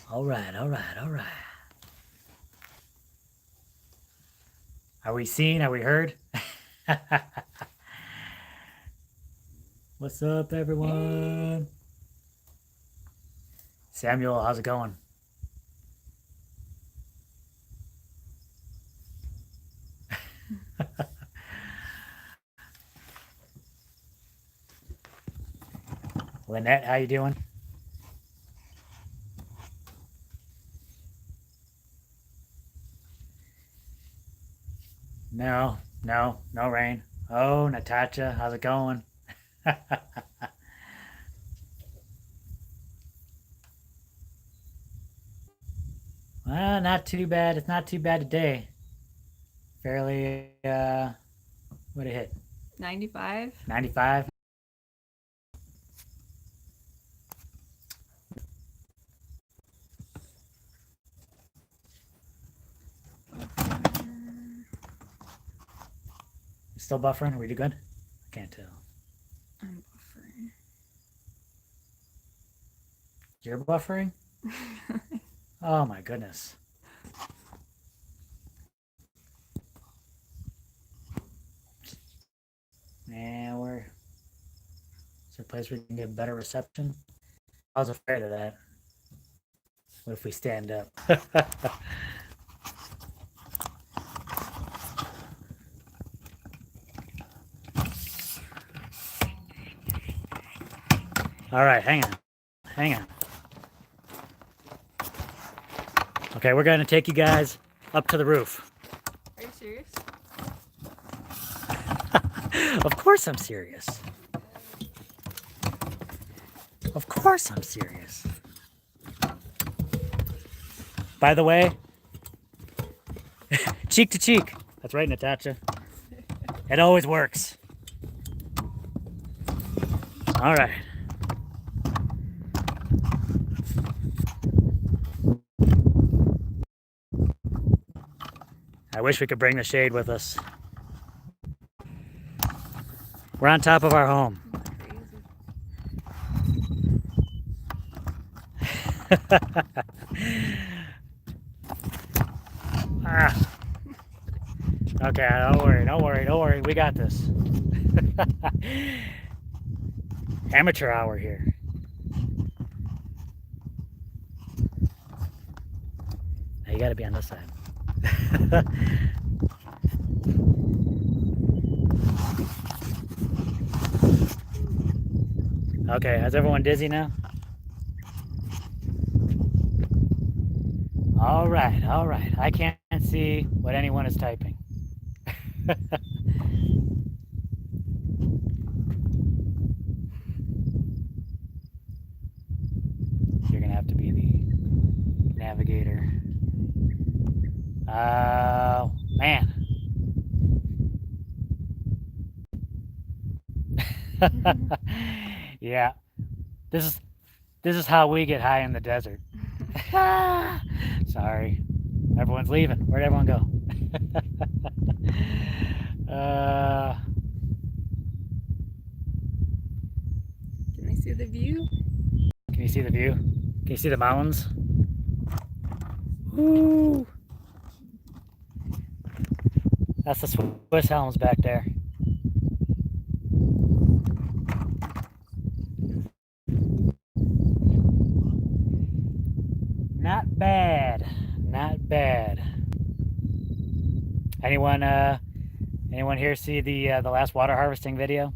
All right, all right, all right. Are we seen? Are we heard? What's up, everyone? Samuel, how's it going? Lynette, how you doing? No, no, no rain. Oh, Natasha, how's it going? Well, not too bad. It's not too bad today. Fairly, what it hit? 95. 95? Still buffering? Are we good? I can't tell. I'm buffering. You're buffering? Oh my goodness. Yeah, is there a place where we can get better reception? I was afraid of that. What if we stand up? All right, hang on. Hang on. Okay, we're going to take you guys up to the roof. Are you serious? Of course I'm serious. Of course I'm serious. By the way, cheek to cheek. That's right, Natasha. It always works. All right. I wish we could bring the shade with us. We're on top of our home. Ah. Okay, don't worry, don't worry, don't worry. We got this. Amateur hour here. Now you gotta be on this side. Okay, is everyone dizzy now? All right, all right. I can't see what anyone is typing. You're gonna have to be the navigator. Oh, man. Yeah, this is how we get high in the desert. Sorry, everyone's leaving. Where'd everyone go? Can I see the view? Can you see the view? Can you see the mountains? Woo! That's the Swiss Helms back there. Not bad. Not bad. Anyone here see the last water harvesting video?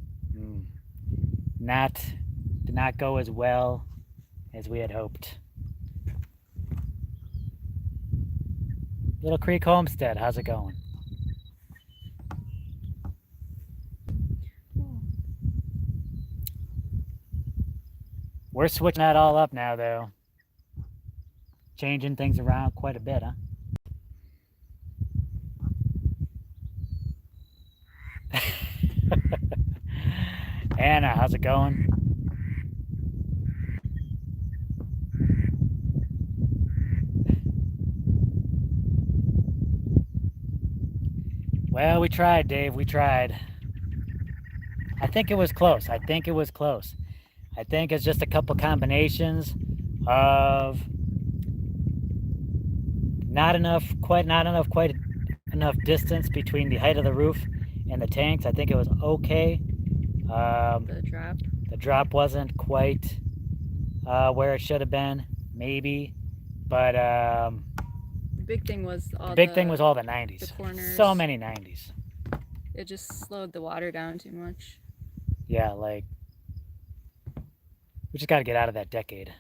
Did not go as well as we had hoped. Little Creek Homestead, how's it going? We're switching that all up now, though. Changing things around quite a bit, huh? Anna, how's it going? Well, we tried, Dave. We tried. I think it was close. I think it was close. I think it's just a couple combinations of not enough distance between the height of the roof and the tanks. I think it was okay. The drop wasn't quite where it should have been, maybe, but the big thing was all the 90s. The corners. So many 90s. It just slowed the water down too much. Yeah, like we just got to get out of that decade.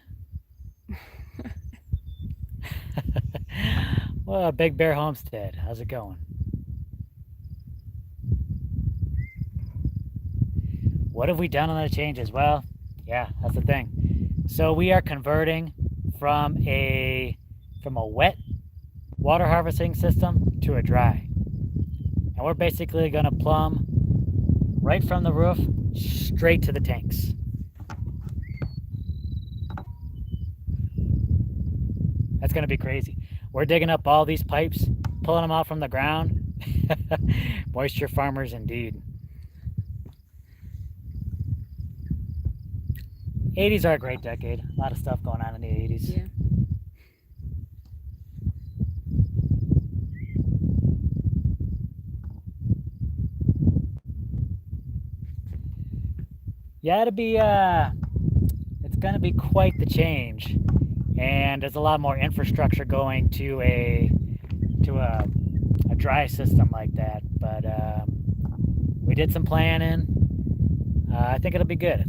Well, Big Bear Homestead, how's it going? What have we done on the changes? Well, yeah, that's the thing. So we are converting from a wet water harvesting system to a dry. And we're basically going to plumb right from the roof straight to the tanks. That's going to be crazy. We're digging up all these pipes, pulling them out from the ground. Moisture farmers indeed. 80s are a great decade. A lot of stuff going on in the 80s. Yeah. Yeah, it's gonna be quite the change, and there's a lot more infrastructure going to a dry system like that. But we did some planning. I think it'll be good.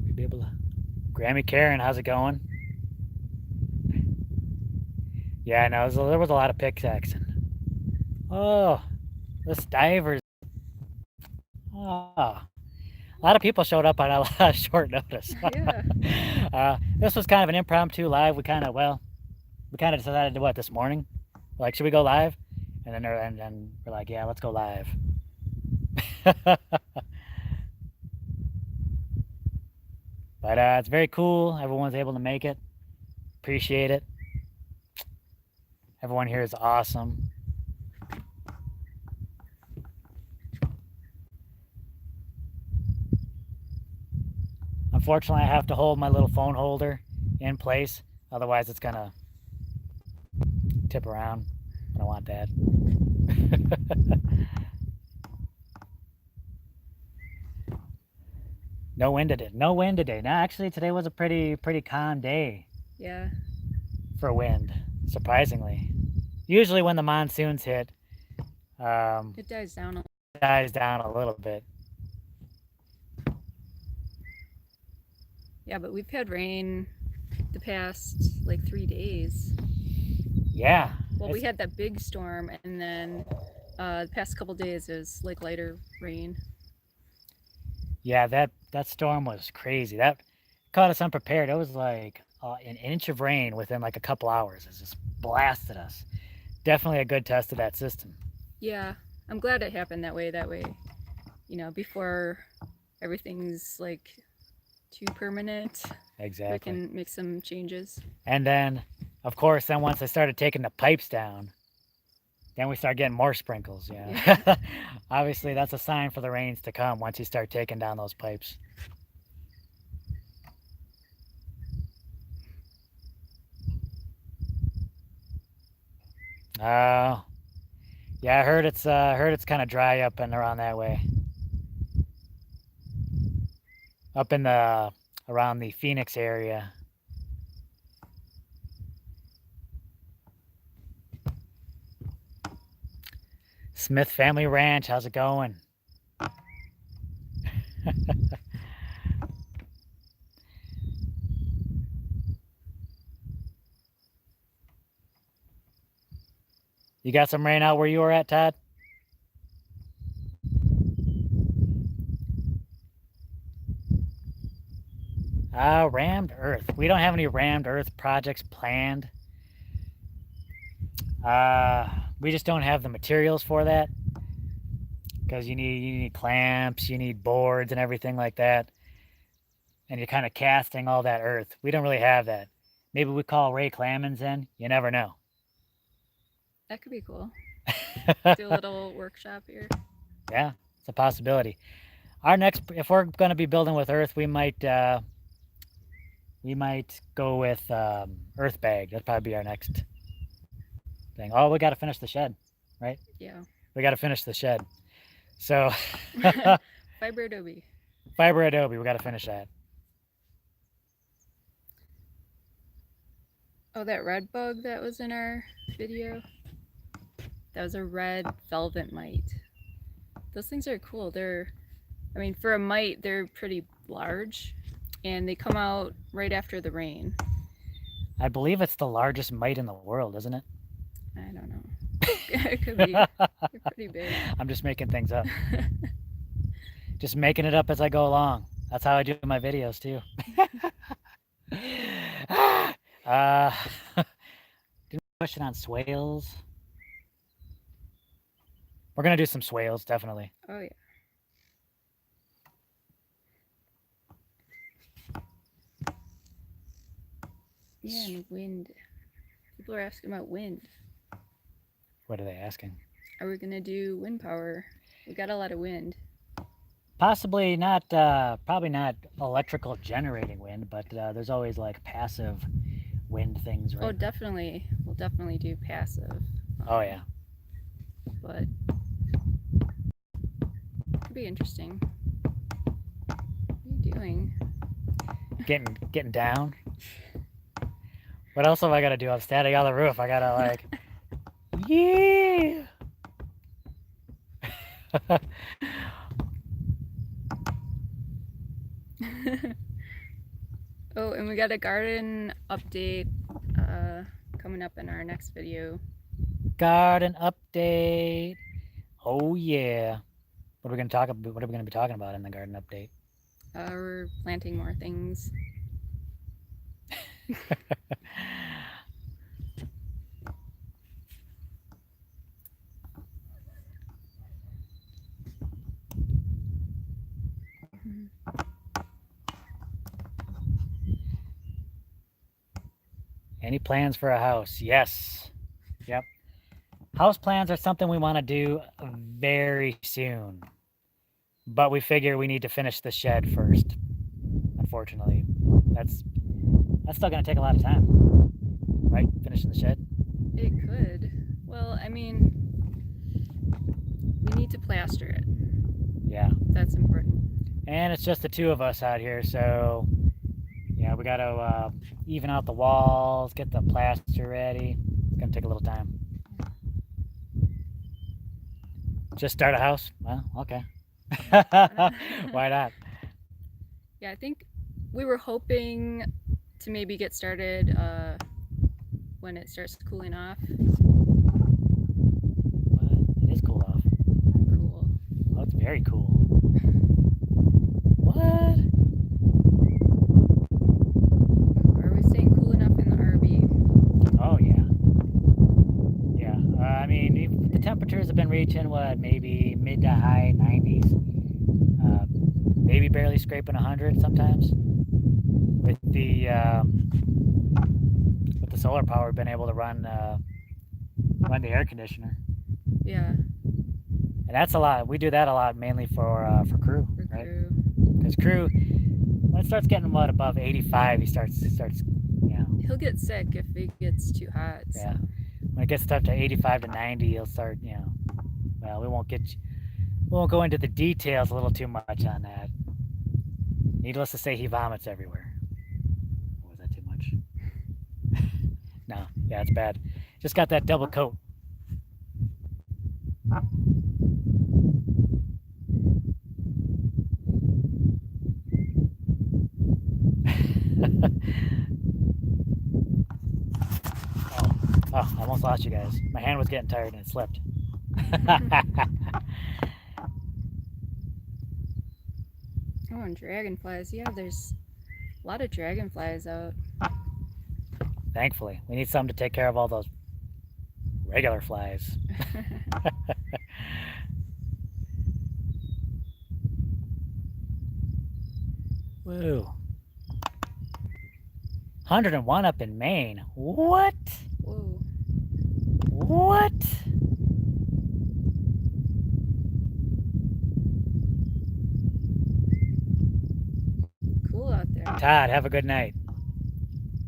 We'll be able to. Grammy Karen, how's it going? Yeah, no, there was a lot of pickaxing. Oh, this divers. Oh, a lot of people showed up on a lot of short notice. Yeah. This was kind of an impromptu live. We kind of decided to what this morning. Like, should we go live? And then we're like, yeah, let's go live. But it's very cool. Everyone's able to make it. Appreciate it. Everyone here is awesome. Unfortunately, I have to hold my little phone holder in place. Otherwise, it's going to tip around. I don't want that. No wind today. No, actually, today was a pretty calm day. Yeah. For wind, surprisingly. Usually when the monsoons hit, it dies down a little bit. Yeah, but we've had rain the past like 3 days. Yeah. Well, we had that big storm, and then the past couple days is like lighter rain. Yeah, that storm was crazy. That caught us unprepared. It was like an inch of rain within like a couple hours. It just blasted us. Definitely a good test of that system. Yeah, I'm glad it happened that way. Before everything's like too permanent. Exactly. We can make some changes. And then, of course, once they started taking the pipes down, then we start getting more sprinkles. Yeah. Obviously, that's a sign for the rains to come once you start taking down those pipes. Oh, yeah. I heard it's kind of dry up and around that way. Up in around the Phoenix area. Smith Family Ranch, how's it going? You got some rain out where you were at, Todd? Rammed earth. We don't have any rammed earth projects planned. We just don't have the materials for that. Because you need clamps, you need boards and everything like that. And you're kind of casting all that earth. We don't really have that. Maybe we call Ray Clamens in. You never know. That could be cool. Do a little workshop here. Yeah, it's a possibility. Our next, if we're going to be building with earth, we might go with earth bag. That'd probably be our next thing. Oh, we got to finish the shed, right? Yeah. We got to finish the shed. So Fiber adobe. fiber adobe, we got to finish that. Oh, that red bug that was in our video. That was a red velvet mite. Those things are cool. I mean, for a mite, they're pretty large, and they come out right after the rain. I believe it's the largest mite in the world, isn't it? I don't know. It could be. They're pretty big. I'm just making things up. Just making it up as I go along. That's how I do my videos too. Question on swales. We're gonna do some swales, definitely. Oh yeah. Yeah, and wind. People are asking about wind. What are they asking? Are we gonna do wind power? We got a lot of wind. Possibly not, probably not electrical generating wind, but there's always like passive wind things, right? Oh, definitely. We'll definitely do passive. Oh yeah. But could be interesting. What are you doing? Getting down. What else have I got to do? I'm standing on the roof. I gotta like, yeah. Oh, and we got a garden update coming up in our next video. Garden update. Oh yeah. What are we gonna talk about? What are we gonna be talking about in the garden update? We're planting more things. Any plans for a house? Yes. Yep. House plans are something we want to do very soon. But we figure we need to finish the shed first. Unfortunately. That's still gonna take a lot of time. Right? Finishing the shed? It could. Well, I mean, we need to plaster it. Yeah. That's important. And it's just the two of us out here, so yeah, we gotta even out the walls, get the plaster ready. It's gonna take a little time. Just start a house? Well, okay. Why not? Yeah, I think we were hoping to maybe get started when it starts cooling off. What? It is cool off. Cool. Oh, it's very cool. What? Are we staying cool enough in the RV? Oh yeah. Yeah. I mean, the temperatures have been reaching what, maybe mid to high 90s. Maybe barely scraping 100 sometimes. With the solar power, we've been able to run the air conditioner. Yeah. And that's a lot. We do that a lot mainly for crew, For right? crew. Because crew, when it starts getting what, above 85, he starts, you know. He'll get sick if it gets too hot. So. Yeah. When it gets up to 85 to 90, he'll start, you know. Well, we won't go into the details a little too much on that. Needless to say, he vomits everywhere. Or was that too much? No, yeah, it's bad. Just got that double coat. Oh, I almost lost you guys. My hand was getting tired and it slipped. Oh, and dragonflies. Yeah, there's a lot of dragonflies out. Thankfully, we need something to take care of all those regular flies. Woo. 101 up in Maine. What? Whoa. What? Todd, have a good night.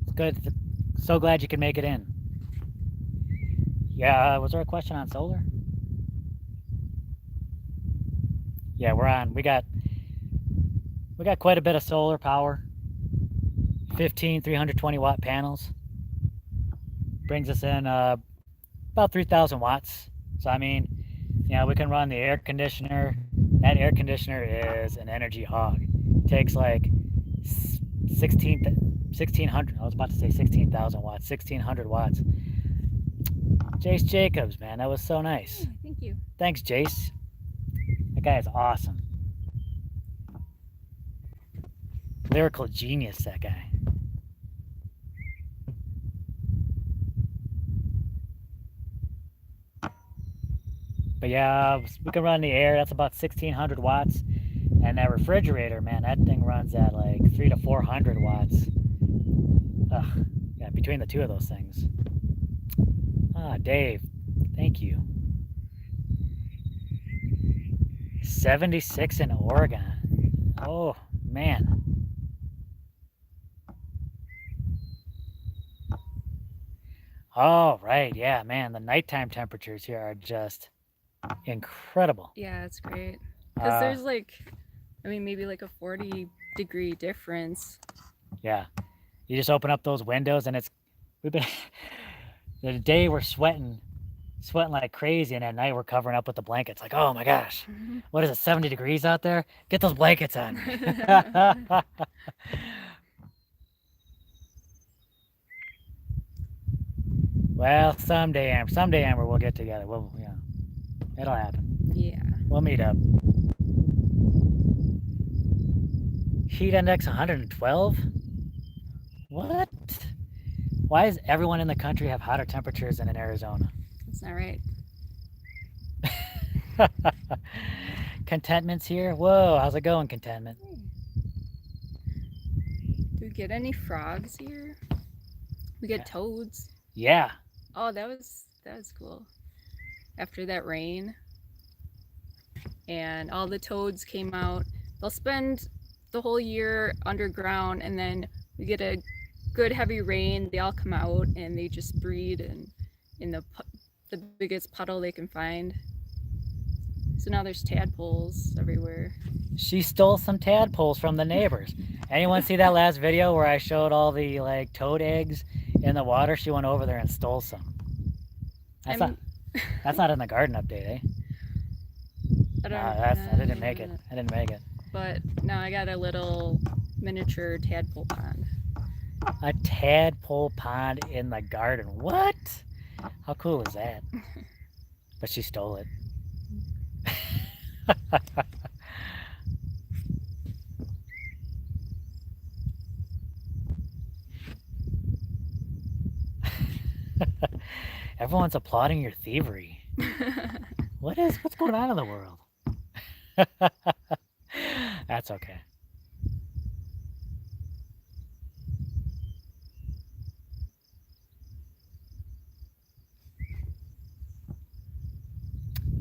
It's good. So glad you could make it in. Yeah, was there a question on solar? Yeah, we're on. We got quite a bit of solar power. 15 320 watt panels. Brings us in about 3,000 watts. So I mean, we can run the air conditioner. That air conditioner is an energy hog. It takes like 1600. I was about to say 16,000 watts. 1600 watts. Jace Jacobs, man, that was so nice. Oh, thank you. Thanks, Jace. That guy is awesome. Lyrical genius, that guy. But yeah, we can run the air. That's about 1600 watts. And that refrigerator, man, that thing runs at like 300 to 400 watts. Ugh. Yeah, between the two of those things. Ah, Dave, thank you. 76 in Oregon. Oh, man. Oh, right. Yeah, man. The nighttime temperatures here are just incredible. Yeah, it's great. Because there's like, maybe like a 40-degree difference. Yeah. You just open up those windows and we've been, the day we're sweating like crazy, and at night we're covering up with the blankets. Like, oh my gosh, what is it, 70 degrees out there? Get those blankets on. Well, someday, Amber, we'll get together. It'll happen. Yeah. We'll meet up. Heat index 112? What? Why does everyone in the country have hotter temperatures than in Arizona? That's not right. Contentment's here. Whoa, how's it going, Contentment? Do we get any frogs here? We get toads. Yeah. Oh, that was cool. After that rain, and all the toads came out. They'll spend the whole year underground, and then we get a good heavy rain. They all come out and they just breed in the biggest puddle they can find. So now there's tadpoles everywhere. She stole some tadpoles from the neighbors. Anyone see that last video where I showed all the like toad eggs in the water? She went over there and stole some. That's not in the garden update, eh? I didn't make it. But now I got a little miniature tadpole pond. A tadpole pond in the garden. What? How cool is that? But she stole it. Everyone's applauding your thievery. What's going on in the world? That's okay.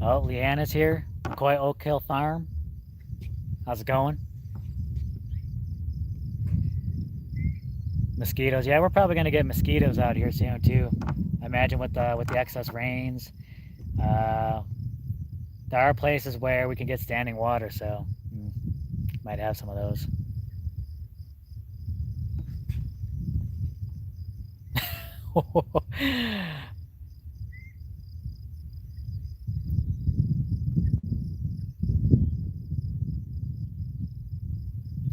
Oh, Leanna's here. McCoy Oak Hill Farm. How's it going? Mosquitoes. Yeah, we're probably gonna get mosquitoes out here soon too. I imagine with the excess rains. There are places where we can get standing water, so might have some of those.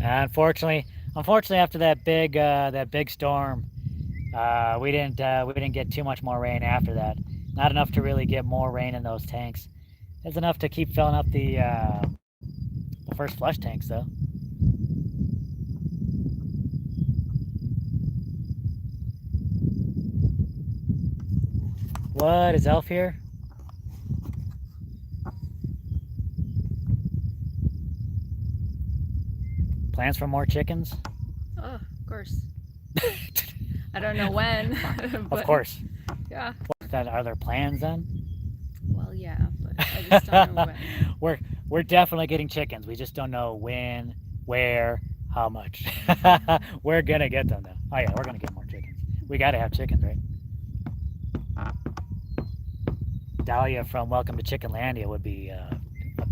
Unfortunately, after that big storm, we didn't get too much more rain after that. Not enough to really get more rain in those tanks. It's enough to keep filling up the first flush tanks, though. What, is Elf here? Plans for more chickens? Oh, of course. I don't know when. Of course. Yeah. Are there plans then? Well, yeah, but I just don't know when. We're definitely getting chickens. We just don't know when, where, How much? We're gonna get them though. Oh yeah, we're gonna get more chickens. We gotta have chickens, right? Dahlia from Welcome to Chickenlandia would be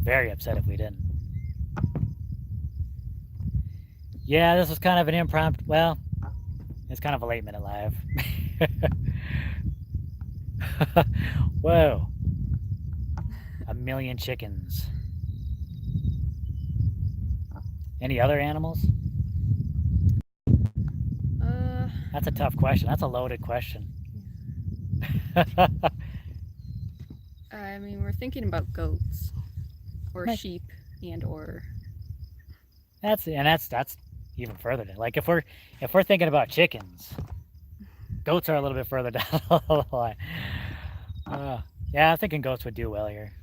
very upset if we didn't. Yeah, this was kind of an impromptu. Well, it's kind of a late minute live. Whoa. 1,000,000 chickens. Any other animals? That's a tough question. That's a loaded question. I mean, we're thinking about goats or Right. sheep and or That's even further. Like if we're thinking about chickens, goats are a little bit further down the line. Yeah, I'm thinking goats would do well here.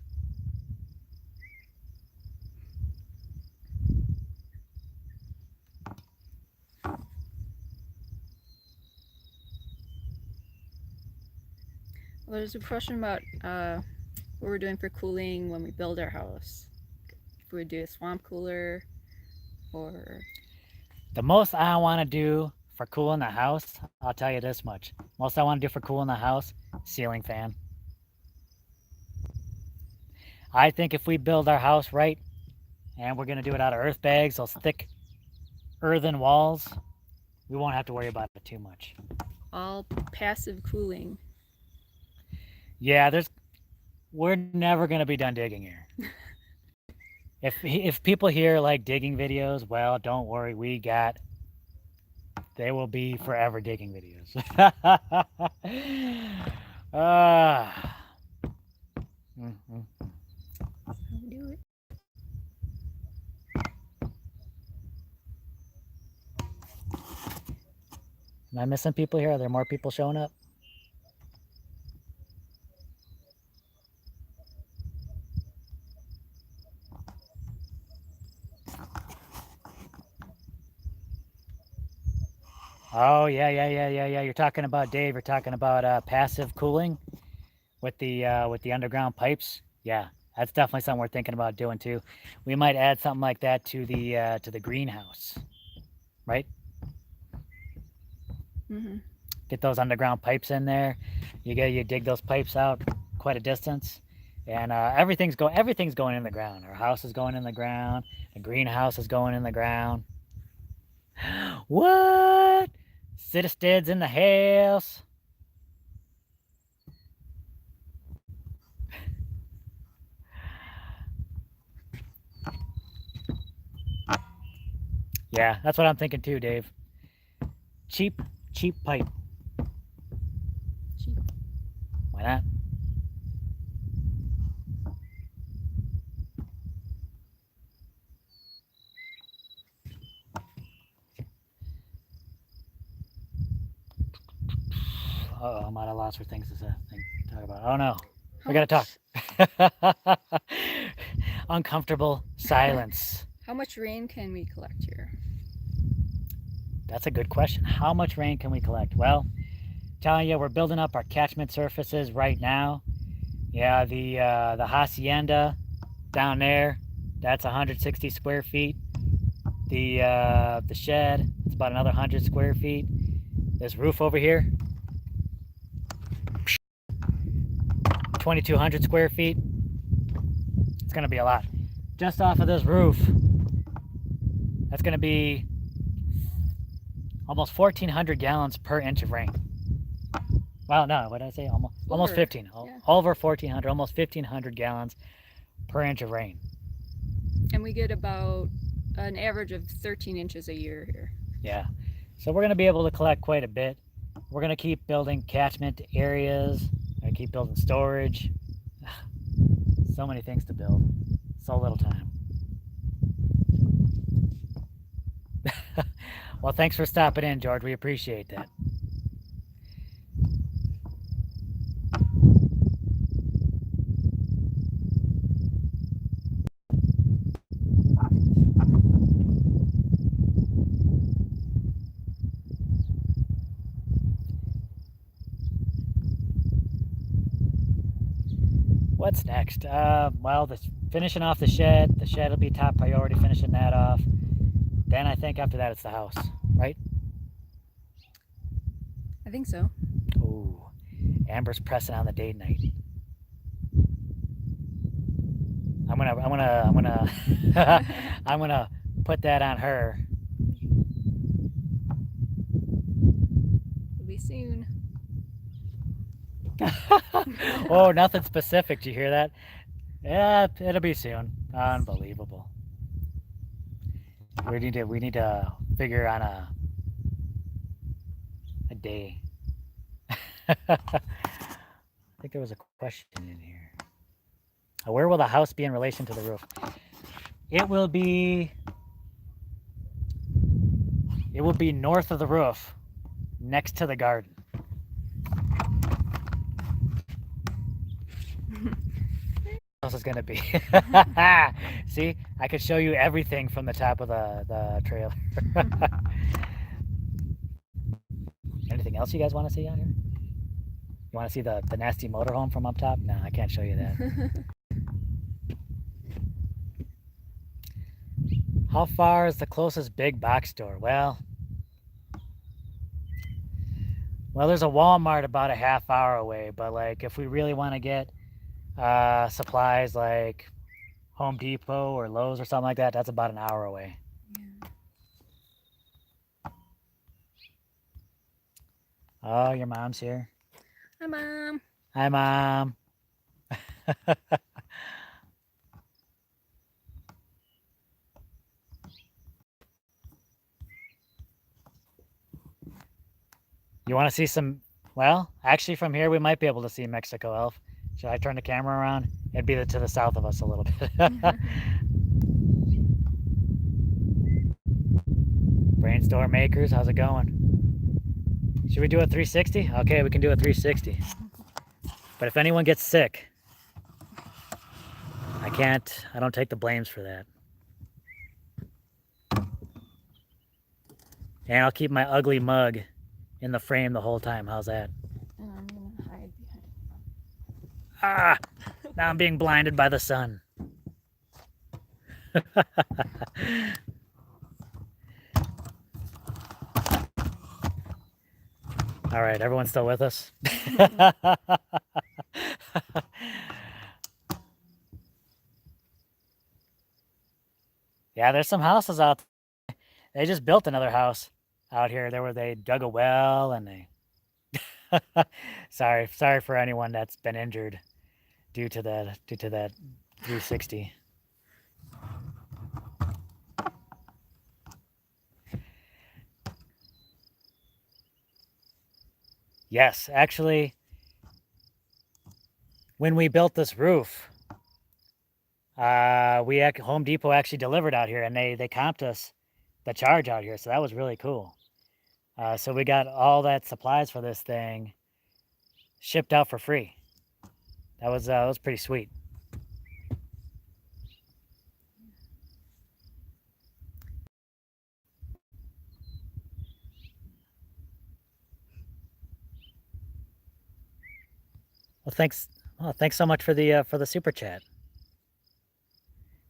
Well, there's a question about what we're doing for cooling when we build our house. If we would do a swamp cooler or... The most I want to do for cooling the house, I'll tell you this much. Most I want to do for cooling the house, ceiling fan. I think if we build our house right, and we're going to do it out of earth bags, those thick earthen walls, we won't have to worry about it too much. All passive cooling. Yeah, we're never going to be done digging here. If people here like digging videos, well, don't worry, they will be forever digging videos. That's how we do it. Am I missing people here? Are there more people showing up? Oh, yeah. You're talking about, Dave, you're talking about passive cooling with the underground pipes. Yeah, that's definitely something we're thinking about doing too. We might add something like that to the greenhouse, right? Mm-hmm. Get those underground pipes in there. You dig those pipes out quite a distance, and everything's going in the ground. Our house is going in the ground. The greenhouse is going in the ground. What? Citistead's in the house. Yeah, that's what I'm thinking too, Dave. Cheap pipe. Cheap. Why not? Uh-oh, I'm at a loss for things to talk about. Oh no, we gotta talk. Uncomfortable silence. How much rain can we collect here? That's a good question. How much rain can we collect? Well, telling you, we're building up our catchment surfaces right now. Yeah, the hacienda down there, that's 160 square feet. The shed, it's about another 100 square feet. This roof over here, 2,200 square feet. It's gonna be a lot. Just off of this roof, that's gonna be almost 1,400 gallons per inch of rain. Well, no, what did I say? Almost 15. Yeah. Over 1,400, almost 1,500 gallons per inch of rain. And we get about an average of 13 inches a year here. Yeah. So we're going to be able to collect quite a bit. We're going to keep building catchment areas. We're going to keep building storage. So many things to build. So little time. Well, thanks for stopping in, George. We appreciate that. What's next? Well, finishing off the shed. The shed will be top priority, finishing that off. Then I think after that it's the house, right? I think so. Ooh, Amber's pressing on the date night. I'm gonna put that on her. It'll be soon. Oh, nothing specific. Do you hear that? Yeah, it'll be soon. Unbelievable. We need to figure on a day. I think there was a question in here. Where will the house be in relation to the roof? It will be north of the roof, next to the garden. House is gonna be. See, I could show you everything from the top of the trailer. Anything else you guys want to see out here? You want to see the nasty motorhome from up top? No, I can't show you that. How far is the closest big box store? Well, there's a Walmart about a half hour away, but like if we really want to get supplies like Home Depot or Lowe's or something like that, that's about an hour away. Yeah. Oh, your mom's here. Hi, Mom. Hi, Mom. You want to see some? Well, actually, from here we might be able to see Mexico Elf. Should I turn the camera around? It'd be to the south of us a little bit. Brainstorm makers, how's it going? Should we do a 360? Okay, we can do a 360. But if anyone gets sick, I don't take the blames for that. And I'll keep my ugly mug in the frame the whole time. How's that? And I'm gonna hide behind. Ah! Now I'm being blinded by the sun. All right, everyone's still with us? Yeah, there's some houses out there. They just built another house out here. They dug a well and they sorry for anyone that's been injured due to that 360. Yes, actually, when we built this roof, Home Depot actually delivered out here, and they comped us the charge out here, so that was really cool. So we got all that supplies for this thing shipped out for free. That was pretty sweet. Well, thanks so much for the super chat.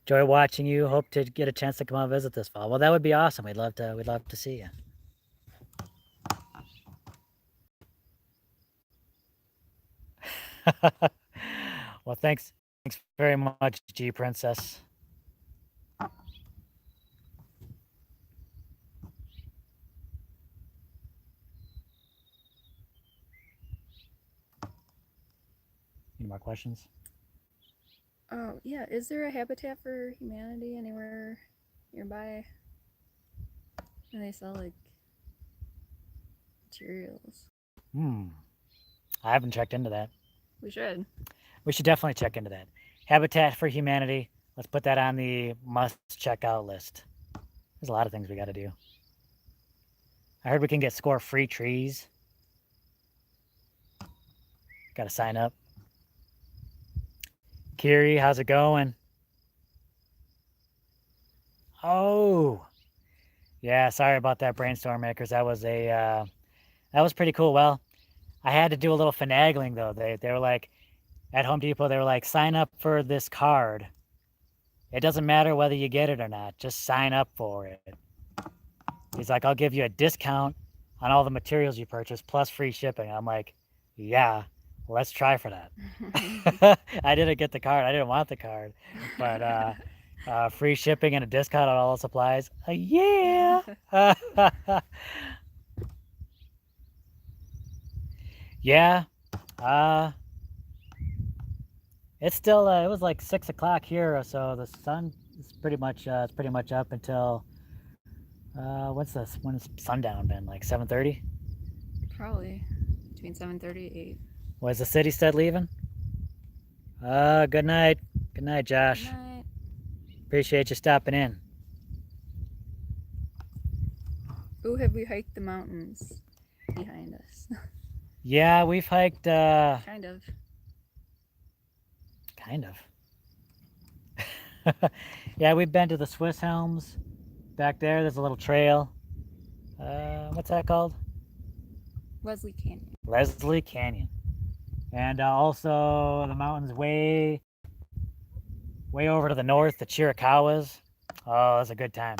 Enjoy watching you. Hope to get a chance to come out and visit this fall. Well, that would be awesome. We'd love to see you. Well, thanks very much, G Princess. Any more questions? Oh, yeah. Is there a Habitat for Humanity anywhere nearby? And they sell like materials. I haven't checked into that. We should. We should definitely check into that. Habitat for Humanity. Let's put that on the must check out list. There's a lot of things we got to do. I heard we can score free trees. Got to sign up. Kiri, how's it going? Oh, yeah. Sorry about that, Brainstorm Makers. That was pretty cool. Well, I had to do a little finagling though. They were like, at Home Depot, they were like, sign up for this card. It doesn't matter whether you get it or not. Just sign up for it. He's like, I'll give you a discount on all the materials you purchase plus free shipping. I'm like, yeah, let's try for that. I didn't get the card. I didn't want the card, but free shipping and a discount on all the supplies. Yeah. Yeah. It's still it was like 6 o'clock here, so the sun is pretty much up until what's this? When has sundown been? Like 7:30? Probably between 7:30 and 8. Was the city still leaving? Good night. Good night, Josh. Good night. Appreciate you stopping in. Oh, have we hiked the mountains behind us? Yeah, we've hiked Kind of. Yeah, we've been to the Swiss Helms. Back there, there's a little trail. What's that called? Leslie Canyon. Leslie Canyon. And also the mountains way over to the north, the Chiricahuas. Oh, that's a good time.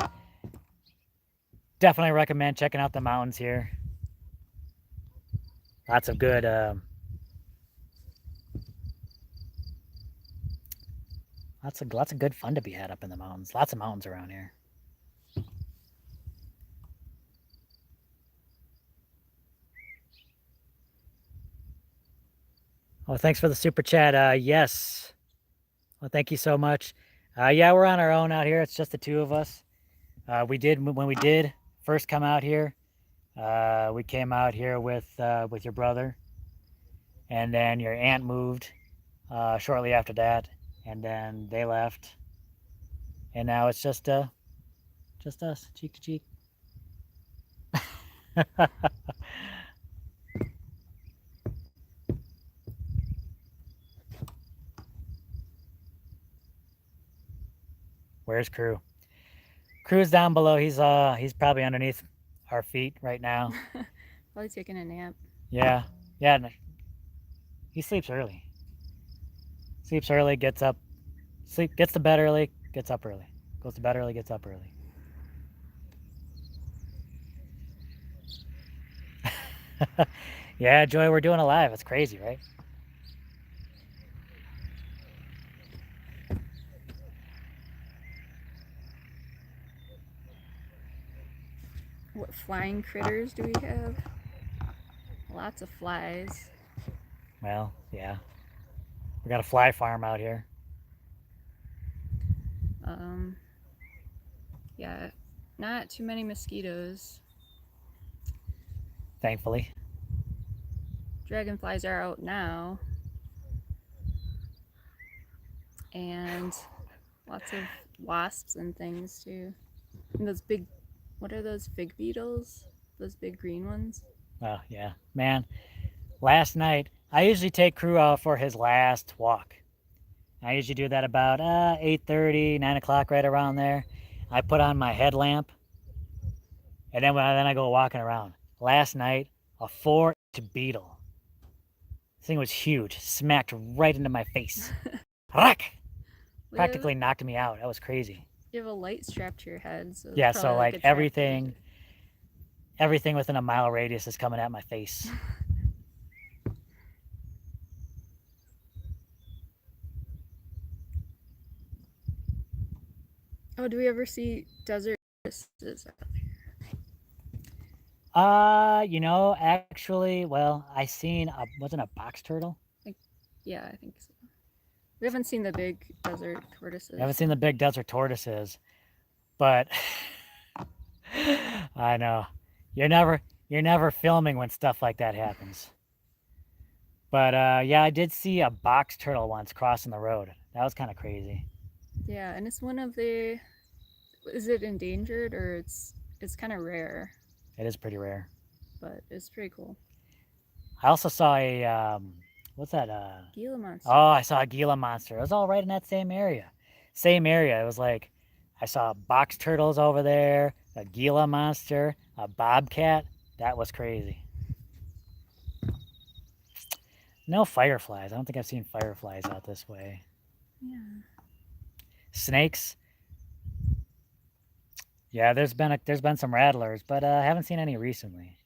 Definitely recommend checking out the mountains here. Lots of good lots of good fun to be had up in the mountains. Lots of mountains around here. Oh, thanks for the super chat. Yes. Well, thank you so much. Yeah, we're on our own out here. It's just the two of us. When we did first come out here, we came out here with your brother, and then your aunt moved shortly after that, and then they left, and now it's just us, cheek to cheek. Where's Crew? Crew's down below. He's probably underneath our feet right now. Probably taking a nap. Yeah. He sleeps early. Gets to bed early, gets up early. Goes to bed early, gets up early. Yeah, Joy, we're doing it live. It's crazy, right? What flying critters do we have? Lots of flies. Well, yeah. We got a fly farm out here. Yeah, not too many mosquitoes. Thankfully. Dragonflies are out now. And lots of wasps and things too. And those big, what are those fig beetles? Those big green ones? Oh, yeah. Man, last night, I usually take Crew out for his last walk. I usually do that about 8:30, 9 o'clock, right around there. I put on my headlamp, and then I go walking around. Last night, a 4-inch beetle. This thing was huge. Smacked right into my face. Practically knocked me out. That was crazy. You have a light strapped to your head. So yeah, so like everything within a mile radius is coming at my face. Oh, do we ever see desert tortoises out there? Actually, well, I seen wasn't a box turtle? Yeah, I think so. We haven't seen the big desert tortoises. I haven't seen the big desert tortoises, but I know you're never filming when stuff like that happens. But yeah, I did see a box turtle once crossing the road. That was kind of crazy. Yeah, and it's one of the. Is it endangered or it's kind of rare? It is pretty rare, but it's pretty cool. I also saw a what's that? Gila monster. Oh, I saw a Gila monster. It was all right in that same area. It was like I saw box turtles over there, a Gila monster, a bobcat. That was crazy. No fireflies. I don't think I've seen fireflies out this way. Yeah. Snakes. Yeah, there's been some rattlers, but I haven't seen any recently.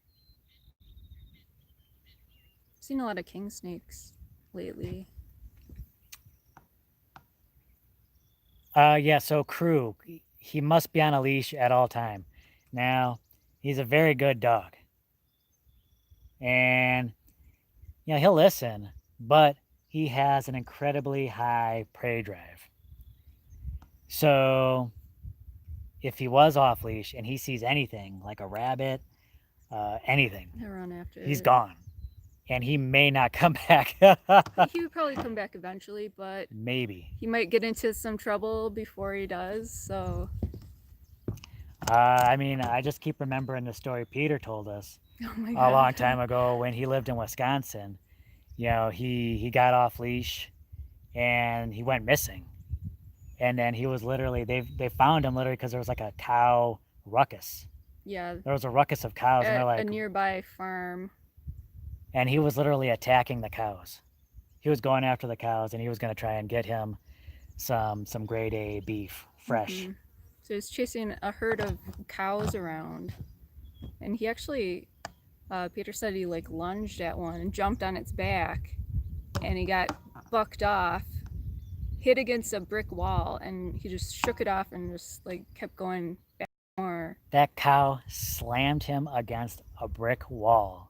I've seen a lot of king snakes lately. Yeah, so Crew, he must be on a leash at all time. Now, he's a very good dog. And he'll listen, but he has an incredibly high prey drive. So, if he was off leash and he sees anything like a rabbit, anything, I run after he's it. gone. And he may not come back. He would probably come back eventually, but Maybe. he might get into some trouble before he does. So, I mean, I just keep remembering the story Peter told us oh my a god. long time ago when he lived in Wisconsin. He got off leash and he went missing. And then he was literally they found him literally because there was like a cow ruckus. Yeah, There was a ruckus of cows, and they're at a like, nearby farm. and he was literally attacking the cows. He was going after the cows, and he was going to try and get him some grade A beef, fresh. Mhm. So he's chasing a herd of cows around, and he actually, Peter said he like lunged at one and jumped on its back, and he got bucked off, hit against a brick wall, and he just shook it off and just like kept going back more. That cow slammed him against a brick wall.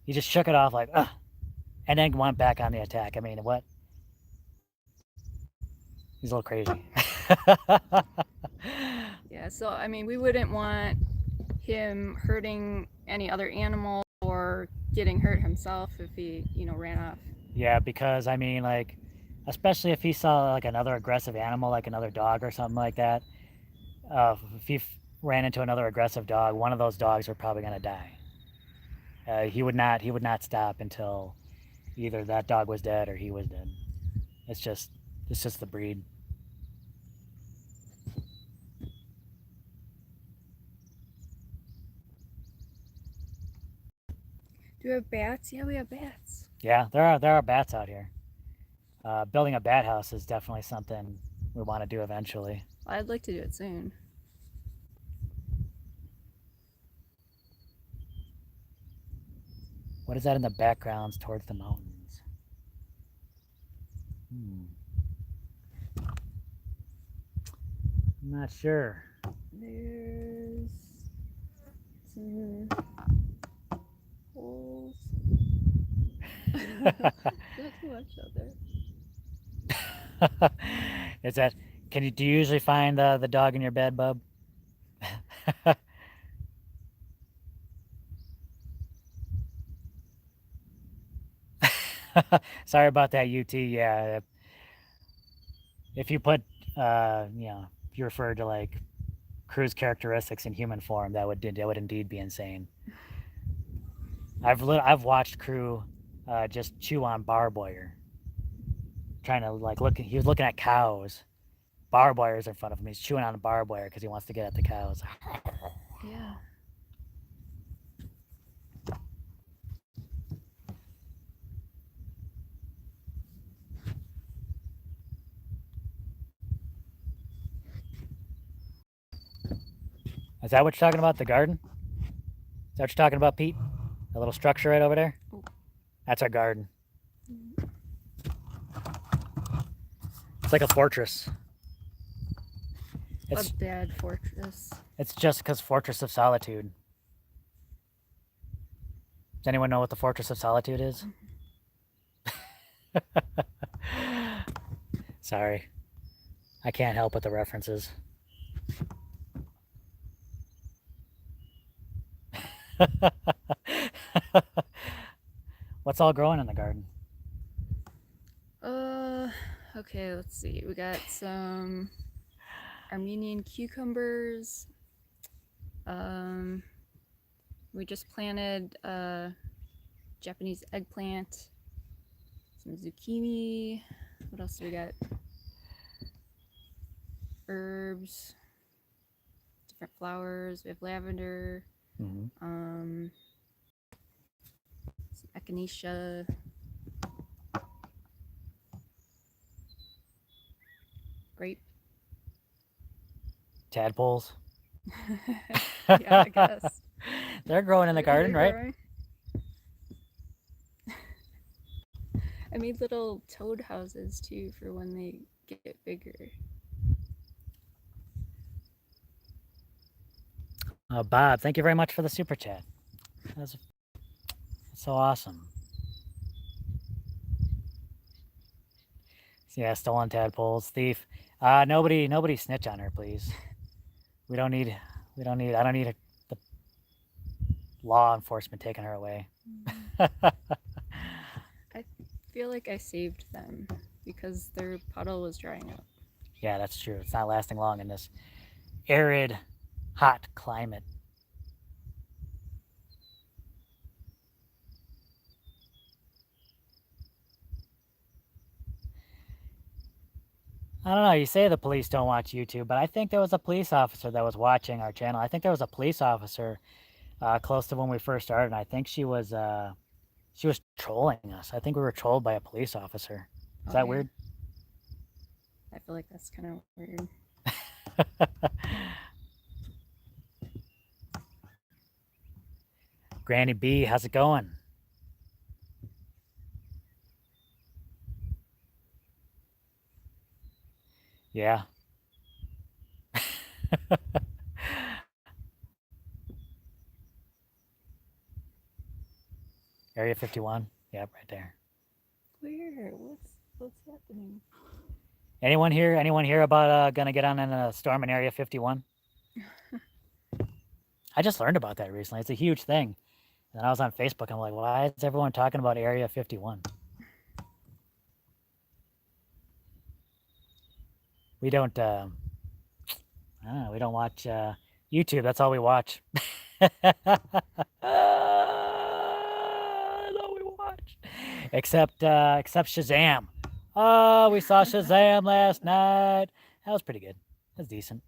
He just shook it off like, ugh, and then went back on the attack. I mean, what? He's a little crazy. Yeah, so I mean, we wouldn't want him hurting any other animal or getting hurt himself if he, ran off. Yeah, because I mean, like, especially if he saw like another aggressive animal, like another dog or something like that. If he ran into another aggressive dog, one of those dogs are probably gonna die. He would not stop until either that dog was dead or he was dead. It's just the breed. Do we have bats? Yeah, we have bats. Yeah, there are bats out here. Building a bat house is definitely something we want to do eventually. I'd like to do it soon. What is that in the backgrounds towards the mountains? I'm not sure. There's some holes. Not too much out there. Is that? Do you usually find the dog in your bed, bub? Sorry about that, UT. Yeah, if you put, if you referred to like Crew's characteristics in human form, that would indeed be insane. I've watched Crew just chew on barbed wire, trying to like look. He was looking at cows. Barbed wire's in front of him. He's chewing on barbed wire because he wants to get at the cows. Yeah. Is that what you're talking about? The garden? Is that what you're talking about, Pete? A little structure right over there? Oh. That's our garden. It's like a fortress. A bad fortress. It's just because Fortress of Solitude. Does anyone know what the Fortress of Solitude is? Sorry. I can't help with the references. What's all growing in the garden? Okay, let's see. We got some Armenian cucumbers. We just planted Japanese eggplant, some zucchini. What else do we got? Herbs, different flowers. We have lavender, some echinacea. Grape. Tadpoles. Yeah, I guess. They're growing in the garden, They're right? growing. I made little toad houses too for when they get bigger. Bob, thank you very much for the super chat. That's so awesome. Yeah, stolen tadpoles, thief. Nobody snitch on her, please. I don't need the law enforcement taking her away. I feel like I saved them because their puddle was drying up. Yeah, that's true. It's not lasting long in this arid, hot climate. I don't know. You say the police don't watch YouTube, but I think there was a police officer that was watching our channel. I think there was a police officer close to when we first started. And I think she was trolling us. I think we were trolled by a police officer. Is that weird? I feel like that's kind of weird. Granny B, how's it going? Yeah. Area 51. Yep, right there. Where? What's happening? Anyone here about gonna get on in a storm in Area 51? I just learned about that recently. It's a huge thing. And then I was on Facebook. I'm like, why is everyone talking about Area 51? We don't we don't watch YouTube. That's all we watch. That's all we watch. Except Shazam. Oh, we saw Shazam last night. That was pretty good. That's decent.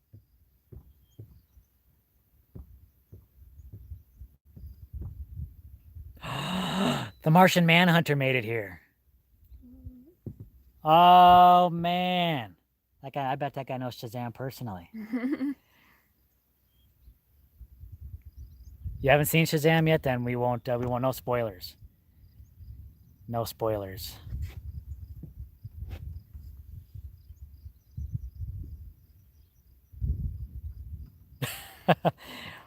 The Martian Manhunter made it here. Oh man. That guy, I bet that guy knows Shazam personally. You haven't seen Shazam yet? Then we won't no spoilers. No spoilers.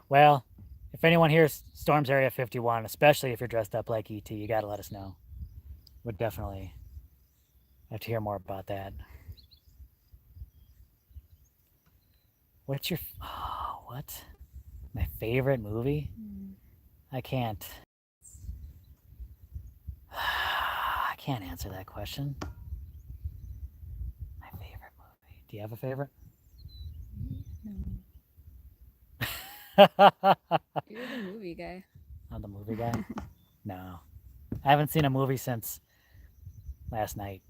Well, if anyone here storms Area 51, especially if you're dressed up like ET, you gotta let us know. Would definitely have to hear more about that. What's your what? My favorite movie? I can't answer that question. My favorite movie. Do you have a favorite? No. You're the movie guy. I'm the movie guy? No. I haven't seen a movie since last night.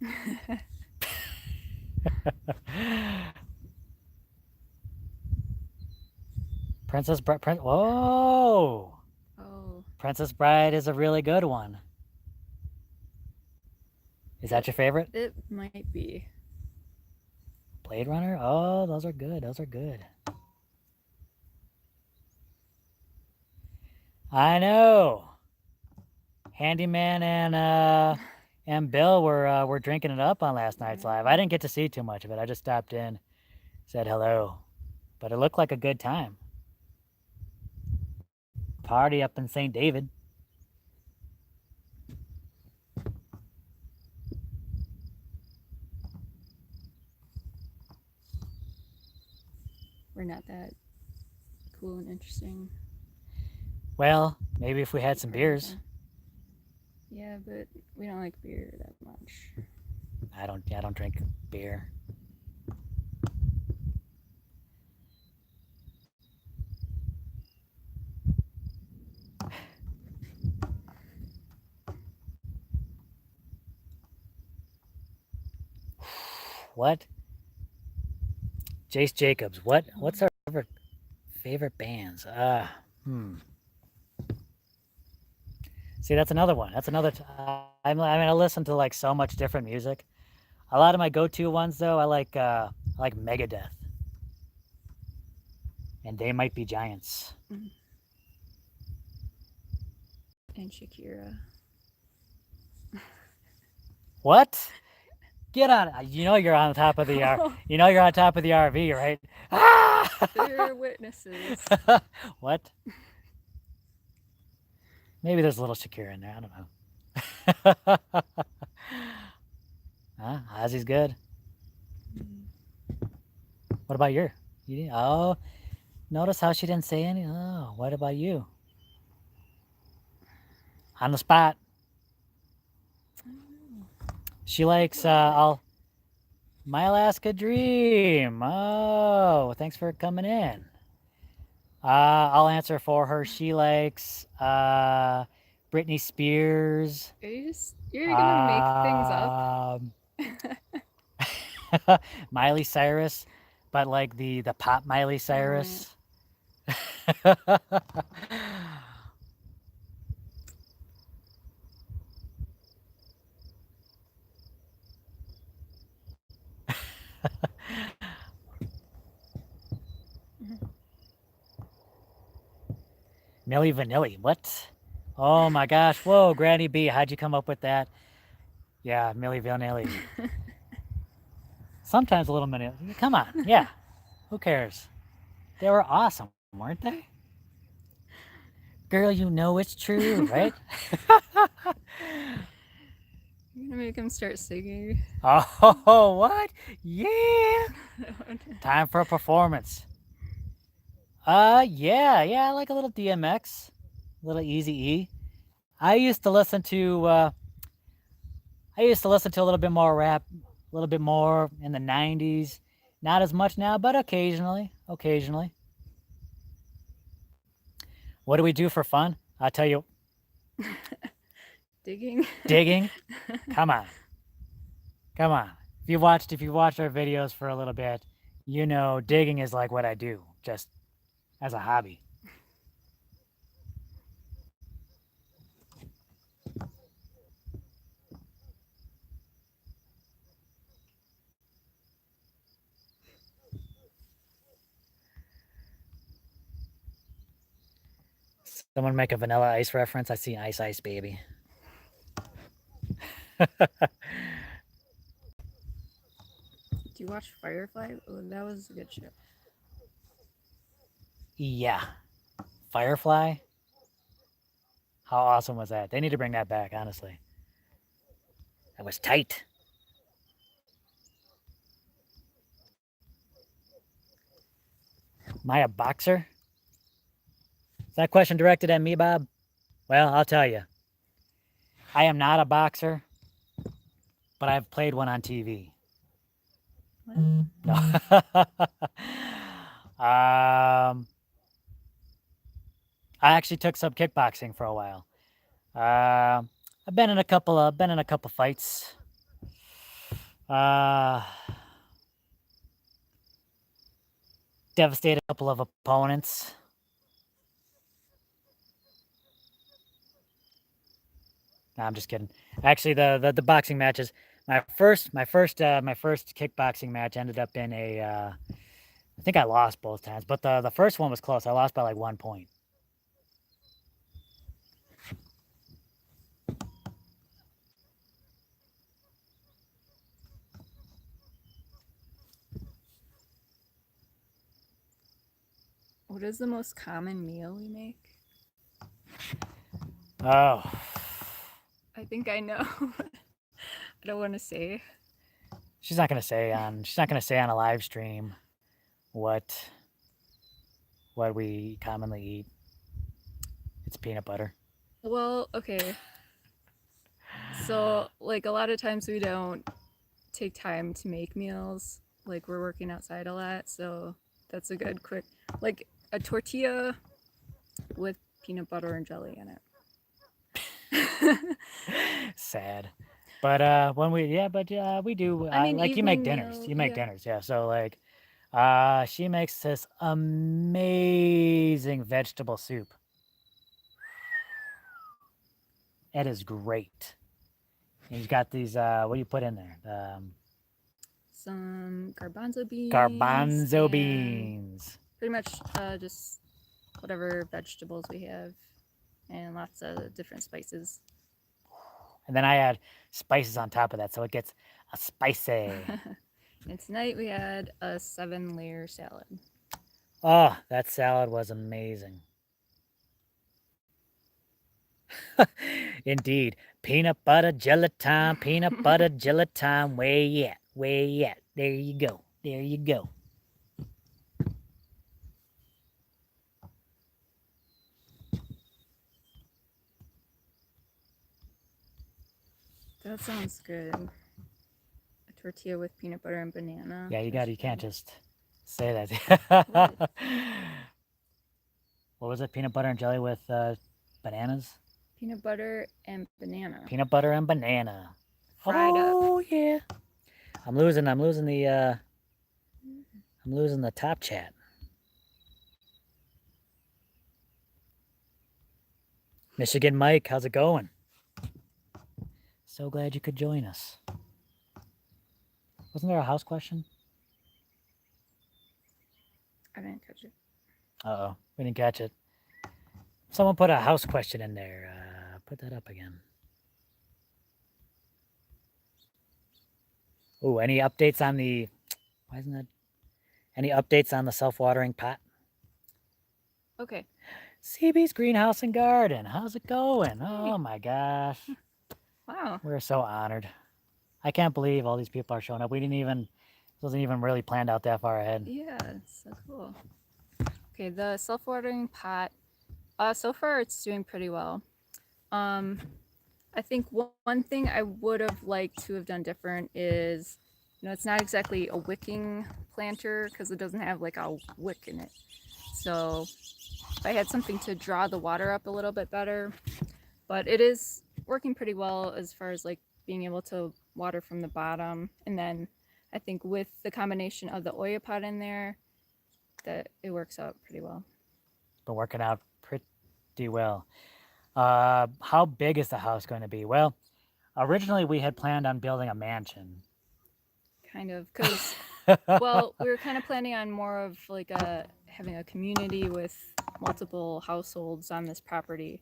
Princess Bride. Whoa! Oh. Princess Bride is a really good one. Is that your favorite? It might be. Blade Runner? Oh, those are good. Those are good. I know. Handyman and Bill were drinking it up on last night's live. I didn't get to see too much of it. I just stopped in, said hello, but it looked like a good time. Party up in St. David. We're not that cool and interesting. Well, maybe if we had some beers. Yeah, but we don't like beer that much. I don't drink beer. What? Jace Jacobs. What's our favorite bands? See, that's another one. That's another. I mean, I listen to like so much different music. A lot of my go-to ones, though, I like Megadeth. and they might be giants. And Shakira. What? Get on it. You know you're on top of the you know you're on top of the RV, right? Ah! They're witnesses. What? Maybe there's a little Shakira in there. I don't know. Ozzy's good. What about you? Oh, notice how she didn't say any? Oh, what about you? On the spot. She likes My Alaska Dream. Oh, thanks for coming in. I'll answer for her. She likes Britney Spears. You're gonna make things up. Miley Cyrus, but like the pop Miley Cyrus. Milli Vanilli, what? Oh my gosh, whoa, Granny B, how'd you come up with that? Yeah, Milli Vanilli. Sometimes a little minute. Come on, yeah. Who cares? They were awesome, weren't they? Girl, you know it's true, right? You're gonna make him start singing. Oh, what? Yeah. Time for a performance. Yeah, I like a little DMX, a little Easy E. I used to listen to a little bit more rap, a little bit more in the 90s. Not as much now, but occasionally. What do we do for fun? I'll tell you. Digging. Digging? Come on. If you watched our videos for a little bit, you know digging is like what I do, just as a hobby. Someone make a Vanilla Ice reference. I see Ice Ice Baby. Do you watch Firefly? Oh, that was a good show. Yeah. Firefly? How awesome was that? They need to bring that back, honestly. That was tight. Am I a boxer? Is that question directed at me, Bob? Well, I'll tell you. I am not a boxer, but I've played one on TV. No. I actually took some kickboxing for a while. I've been in a couple fights. Devastated a couple of opponents. No, I'm just kidding. Actually, the boxing matches. My first kickboxing match ended up in a. I think I lost both times, but the first one was close. I lost by like 1 point. What is the most common meal we make? Oh. I think I know. I don't want to say. She's not gonna say on a live stream what we commonly eat. It's peanut butter. Well, okay. So, like, a lot of times we don't take time to make meals. Like, we're working outside a lot, so that's a good quick, like a tortilla with peanut butter and jelly in it. Sad. But when we we do I mean, like you make evening dinners. meal, You make yeah. dinners, yeah. So like she makes this amazing vegetable soup. It is great. And you've got these what do you put in there? Some garbanzo beans. Garbanzo and beans. pretty much just whatever vegetables we have and lots of different spices. And then I add spices on top of that, so it gets a spicy. And tonight we had a 7-layer salad. Oh, that salad was amazing. Indeed. Peanut butter gelatin, peanut butter gelatin. Where you at? Where you at? There you go. There you go. That sounds good. A tortilla with peanut butter and banana. Yeah, you That's got. You can't good. just say that. What? What was it? Peanut butter and jelly with bananas? Peanut butter and banana. Peanut butter and banana. Fried up. Oh yeah. I'm losing the top chat. Michigan Mike, how's it going? So glad you could join us. Wasn't there a house question? I didn't catch it. Uh-oh, we didn't catch it. Someone put a house question in there. Put that up again. Oh, any updates on the... Why isn't that... Any updates on the self-watering pot? Okay. CB's Greenhouse and Garden. How's it going? Oh my gosh. Wow. We're so honored. I can't believe all these people are showing up. It wasn't even really planned out that far ahead. Yeah, it's so cool. Okay, the self-watering pot. So far it's doing pretty well. I think one thing I would have liked to have done different is, it's not exactly a wicking planter because it doesn't have like a wick in it. So if I had something to draw the water up a little bit better, but it is working pretty well as far as like being able to water from the bottom. And then I think with the combination of the Oya pot in there, that it works out pretty well. Been working out pretty well. How big is the house going to be? Well, originally we had planned on building a mansion. Kind of, because well, we were kind of planning on more of like having a community with multiple households on this property,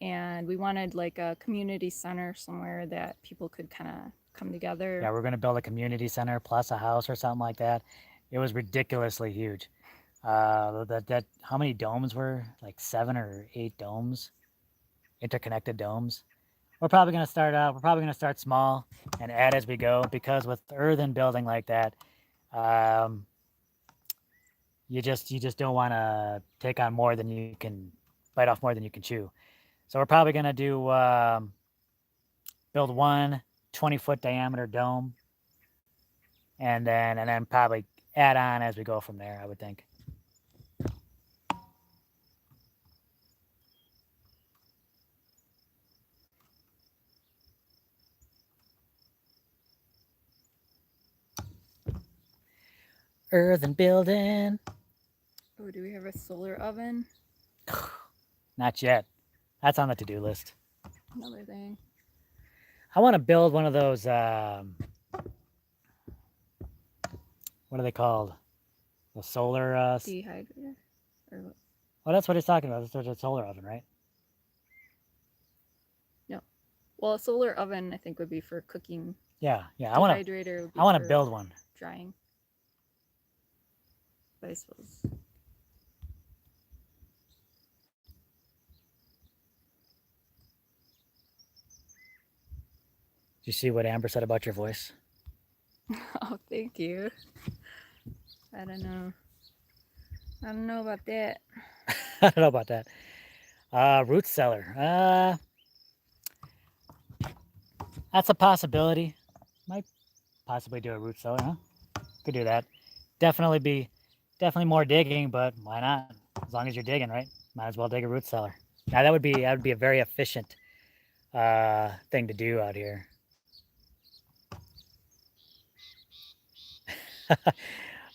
and we wanted like a community center somewhere that people could kind of come together. Yeah, we're going to build a community center plus a house or something like that. It was ridiculously huge. How many domes were? Like 7 or 8 domes, interconnected domes. We're probably going to start small and add as we go, because with earthen building like that, you just don't want to take on more than you can, bite off more than you can chew. So we're probably going to do build one 20-foot diameter dome, and then probably add on as we go from there, I would think. Earthen building. Oh, do we have a solar oven? Not yet. That's on the to-do list. Another thing. I want to build one of those, what are they called? The solar... Dehydrator? Or what? Well, that's what he's talking about. It's a solar oven, right? No. Well, a solar oven I think would be for cooking. Yeah. I want to build one. Drying. But I suppose. Did you see what Amber said about your voice? Oh, thank you. I don't know. I don't know about that. I don't know about that. Root cellar. That's a possibility. Might possibly do a root cellar, huh? Could do that. Definitely more digging, but why not? As long as you're digging, right? Might as well dig a root cellar. Now that would be a very efficient thing to do out here.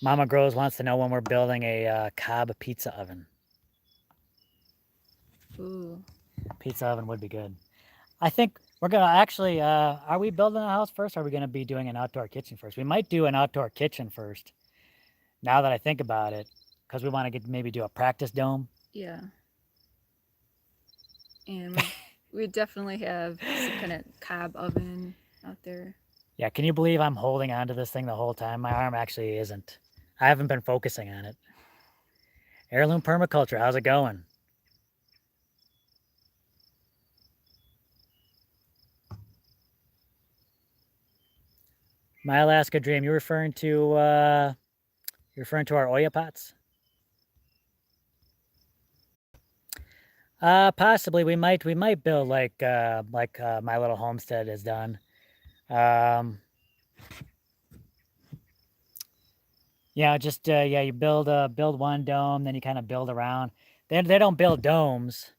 Mama Grows wants to know when we're building a Cobb pizza oven. Ooh. Pizza oven would be good. I think we're gonna actually. Are we building a house first? Or are we gonna be doing an outdoor kitchen first? We might do an outdoor kitchen first. Now that I think about it, because we want to maybe do a practice dome. Yeah. And we definitely have some kind of cob oven out there. Yeah, can you believe I'm holding on to this thing the whole time? My arm actually isn't. I haven't been focusing on it. Heirloom permaculture, how's it going? My Alaska dream. You're referring to our Oya pots? Possibly. We might build like my little homestead has done. Yeah, just yeah, you build one dome, then you kind of build around. They don't build domes.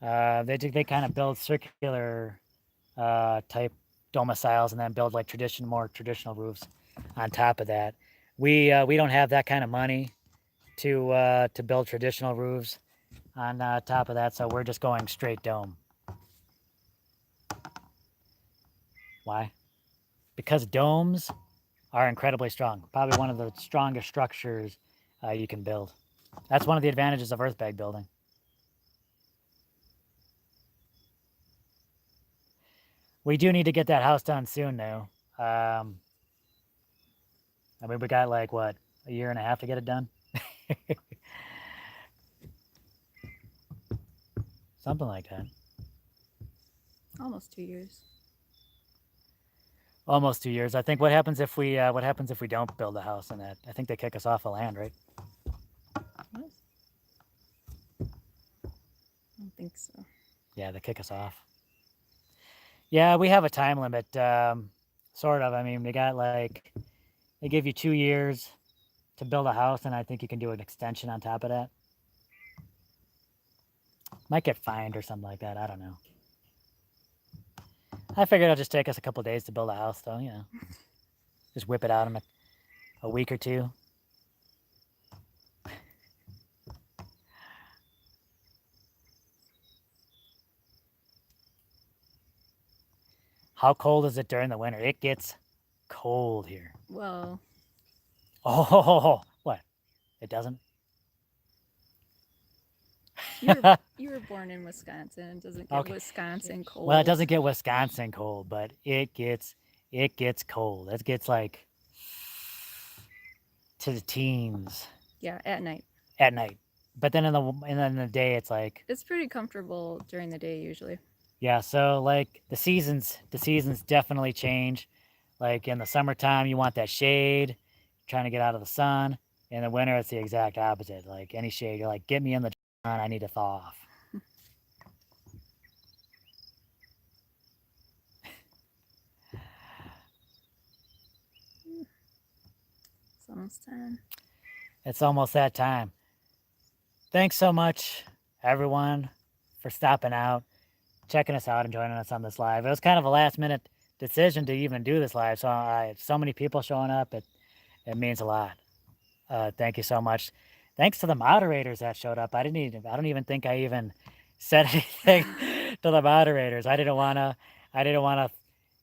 They kind of build circular type domiciles, and then build like more traditional roofs on top of that. We don't have that kind of money to build traditional roofs on top of that, so we're just going straight dome. Why? Because domes are incredibly strong. Probably one of the strongest structures you can build. That's one of the advantages of earth bag building. We do need to get that house done soon now. I mean, we got like, what, a year and a half to get it done? Something like that. Almost 2 years. Almost 2 years. I think what happens if we don't build a house in that? I think they kick us off the land, right? What? I don't think so. Yeah, they kick us off. Yeah, we have a time limit, sort of. I mean, we got like, they give you 2 years to build a house, and I think you can do an extension on top of that. Might get fined or something like that. I don't know. I figured it'll just take us a couple days to build a house, though. You know, just whip it out in a week or two. How cold is it during the winter? It gets cold here. Well, Oh, what? It doesn't? you were born in Wisconsin. It doesn't get Okay. Wisconsin cold. Well, it doesn't get Wisconsin cold, but it gets cold. It gets like to the teens Yeah, at night. at night. But then in the day, it's like, It's pretty comfortable during the day usually. yeah. So like the seasons definitely change. Like in the summertime, you want that shade, trying to get out of the sun. In the winter, it's the exact opposite. Like any shade, you're like, get me in the sun. I need to thaw off. It's almost time. It's almost that time. Thanks so much, everyone, for stopping out, checking us out, and joining us on this live. It was kind of a last minute decision to even do this live. So so many people showing up. It means a lot. Thank you so much. Thanks to the moderators that showed up. I don't even think I even said anything to the moderators. I didn't want to,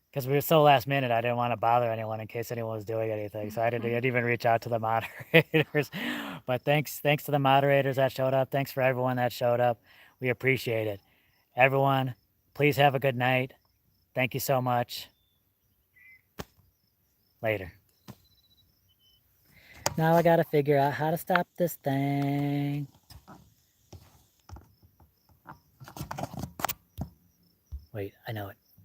because we were so last minute. I didn't want to bother anyone in case anyone was doing anything. So I didn't even reach out to the moderators. But thanks to the moderators that showed up. Thanks for everyone that showed up. We appreciate it. Everyone, please have a good night. Thank you so much. Later. Now I gotta figure out how to stop this thing. Wait, I know it.